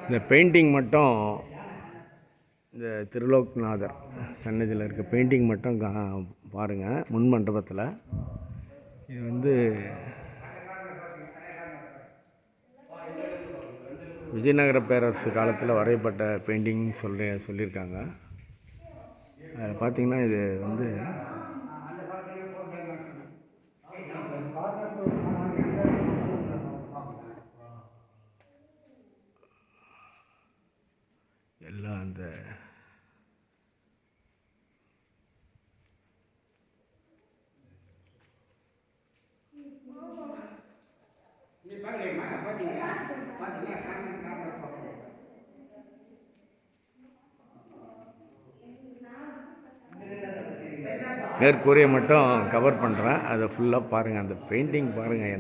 இந்த பெயிண்டிங் மட்டும் இந்த திருலோக்நாதர் சன்னதியில் இருக்க பெயிண்டிங் மட்டும் பாருங்கள். முன் மண்டபத்தில் இது வந்து விஜயநகர பேரரசு காலத்தில் வரையப்பட்ட பெயிண்டிங் சொல்லியிருக்காங்க. அதில் பார்த்திங்கன்னா இது வந்து எல்லாம் அந்த மேற்கூரையை மட்டும் கவர் பண்ணுறேன். அதை ஃபுல்லாக பாருங்கள். அந்த பெயிண்டிங் பாருங்கள்,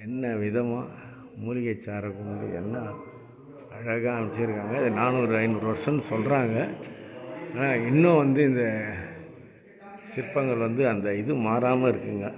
என்ன விதமாக மூலிகை சாரை கொண்டு என்ன அழகாக அமைச்சிருக்காங்க. இது 400-500 வருஷம்னு சொல்கிறாங்க. ஆனால் இன்னும் வந்து இந்த சிற்பங்கள் வந்து அந்த இது மாறாமல் இருக்குங்க.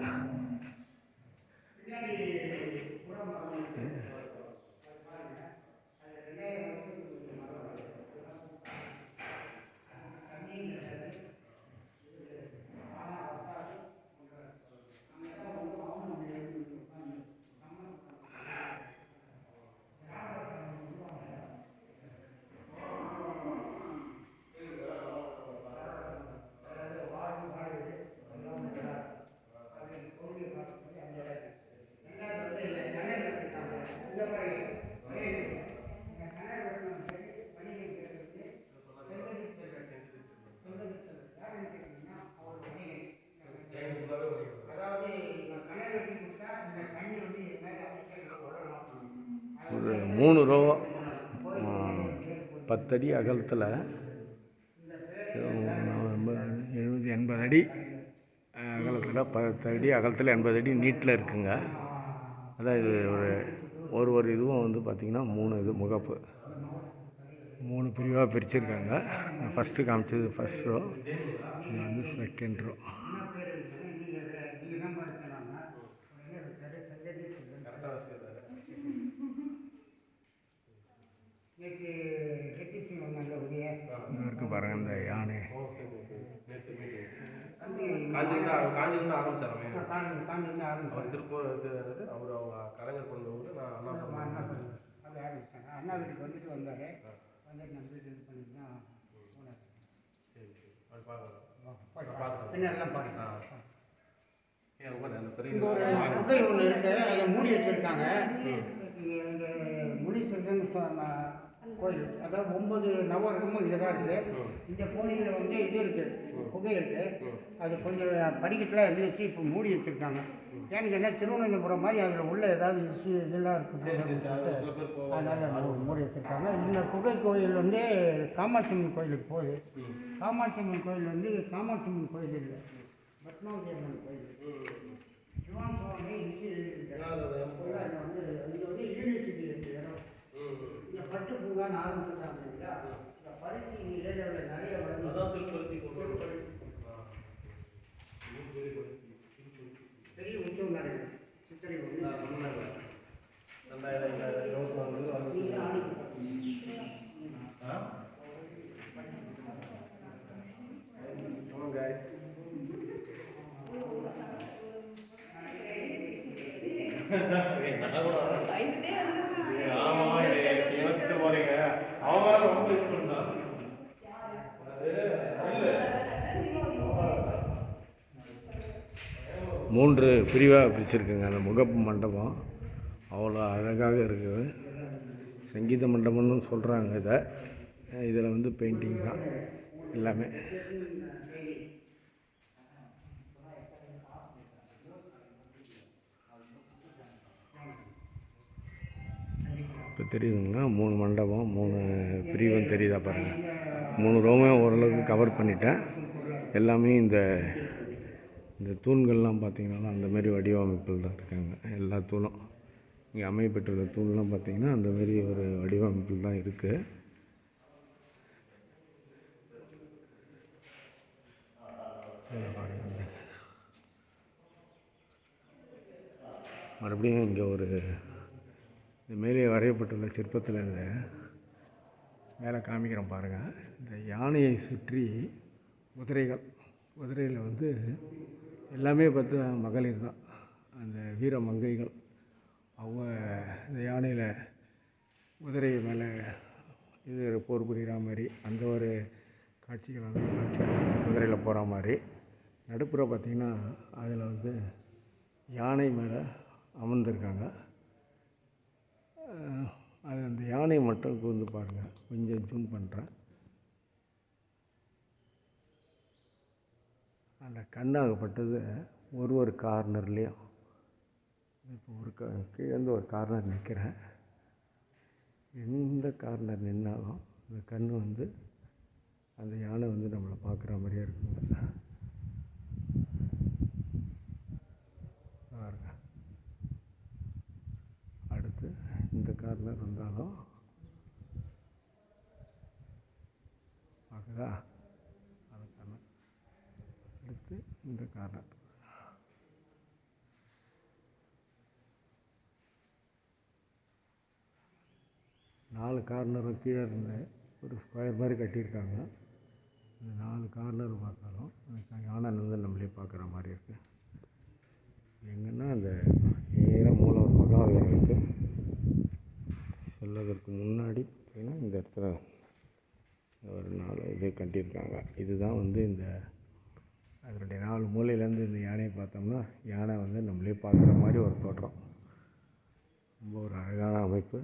ஒரு 3 ரோ 10 அடி அகலத்தில் 70-80 அடி அகலத்தில் 10 அடி அகலத்தில் 80 அடி நீட்டில் இருக்குங்க. அதான் இது ஒரு இதுவும் வந்து பார்த்திங்கன்னா 3 இது முகப்பு 3 பிரிவாக பிரிச்சுருக்காங்க. ஃபஸ்ட்டு காமிச்சது ஃபஸ்ட் ரோ, இது வந்து செகண்ட் ரோ. இருக்கு பாருங்க இந்த யானை திருப்பூர் அவர் அவங்க கலைஞர் கொண்ட ஊர். நான் அண்ணா வீட்டுக்கு வந்துட்டு வந்தார். வந்துட்டு நம்ம வீட்டு இது பண்ணிட்டு தான் போனார். சரி பின்னெல்லாம் பாருங்க. இங்கே ஒரு குகை ஒன்று இருக்குது, அதை மூடி வச்சுருக்காங்க. இந்த முனீஸ்வரன் கோயில், அதாவது 9 நவகிரகமும் இங்கே தான் இருக்குது. இந்த கோயிலில் வந்து இது இருக்குது, குகை இருக்குது. அது கொஞ்சம் படிக்கட்டெலாம் எழுதி வச்சு இப்போ மூடி வச்சுருக்காங்க. ஏன்னு கேட்டால் திருவனந்தபுரம் மாதிரி அதில் உள்ள ஏதாவது இதெல்லாம் இருக்குது, அதனால் மூடி வச்சுருக்காங்க. இந்த குகை கோயில் வந்து காமாட்சி அம்மன் கோயிலுக்கு போகுது. காமாட்சி அம்மன் கோயில் வந்து காமாட்சி அம்மன் கோயில் இல்லை, பத்மாவதி அம்மன் கோயில். சிவான் சுவாமி வந்து இங்கே வந்து யூனிவர்சிட்டி இருக்குது இடம். இந்த பட்டு பூங்கான்னு ஆரம்பிச்சிருக்காங்க இல்லையா, இந்த பருத்தி ஏரியாவில் நிறைய பெரிய உற்சவம் நடக்குது. சித்திரை 3 பிரிவாக பிரிச்சுருக்குங்க. அந்த முகப்பு மண்டபம் அவ்வளோ அழகாக இருக்குது. சங்கீத மண்டபம்னு சொல்கிறாங்க. இதில் வந்து பெயிண்டிங் தான் எல்லாமே. இப்போ தெரியுதுங்களா, 3 மண்டபம் 3 பிரிவும் தெரியுதா பாருங்கள். 3 ரோமே ஓரளவுக்கு கவர் பண்ணிட்டேன். எல்லாமே இந்த தூண்கள்லாம் பார்த்திங்கன்னா அந்தமாரி வடிவமைப்பில் தான் இருக்காங்க. எல்லா தூணும் இங்கே அமையப்பட்டுள்ள தூண்லாம் பார்த்திங்கன்னா அந்தமாரி ஒரு வடிவமைப்பில் தான் இருக்குது. மறுபடியும் இங்கே ஒரு இது மேலே வரையப்பட்டுள்ள சிற்பத்தில் இந்த மேலே காமிக்கிறோம் பாருங்கள். இந்த யானையை சுற்றி குதிரையில் வந்து எல்லாமே பார்த்தா மகளிர் தான். அந்த வீர மங்கைகள் அவங்க இந்த யானையில் குதிரை மேலே இது போர் புரிகிற மாதிரி அந்த ஒரு காட்சிகளை தான் காமிச்சிருக்காங்க. குதிரையில் போகிற மாதிரி நடுப்புற பார்த்திங்கன்னா அதில் வந்து யானை மேலே அமர்ந்திருக்காங்க. அது அந்த யானை மட்டும் கூர்ந்து பாருங்கள், கொஞ்சம் ஜூம் பண்ணுறேன். அந்த கண்ணாகப்பட்டது ஒரு கார்னர்லேயும் இப்போ கீழேருந்து ஒரு கார்னர் நிற்கிறேன். எந்த கார்னர் நின்னாலும் அந்த கண் வந்து அந்த யானை வந்து நம்மளை பார்க்குற மாதிரியே இருக்குங்க. பாருங்க. அடுத்து இந்த கார்னர் வந்தாலும் பார்க்குதா, அந்த கார்னர். அடுத்து இந்த கார்னர். நாலு கார்னரும் கீழே இருந்து ஒரு ஸ்கொயர் மாதிரி கட்டியிருக்காங்க. இந்த 4 கார்னர் பார்த்தாலும் அந்த யானை வந்து நம்மளே பார்க்குற மாதிரி இருக்குது. எங்கன்னா அந்த நேராக மூலவர் மகாவீரருக்கு செல்வதற்கு முன்னாடி பார்த்திங்கன்னா இந்த இடத்துல ஒரு 4 இது கட்டியிருக்காங்க. இதுதான் வந்து இந்த அதனுடைய 4 மூலையிலேருந்து இந்த யானையை பார்த்தோம்னா யானை வந்து நம்மளே பார்க்குற மாதிரி ஒரு தோற்றம். ரொம்ப ஒரு அழகான அமைப்பு.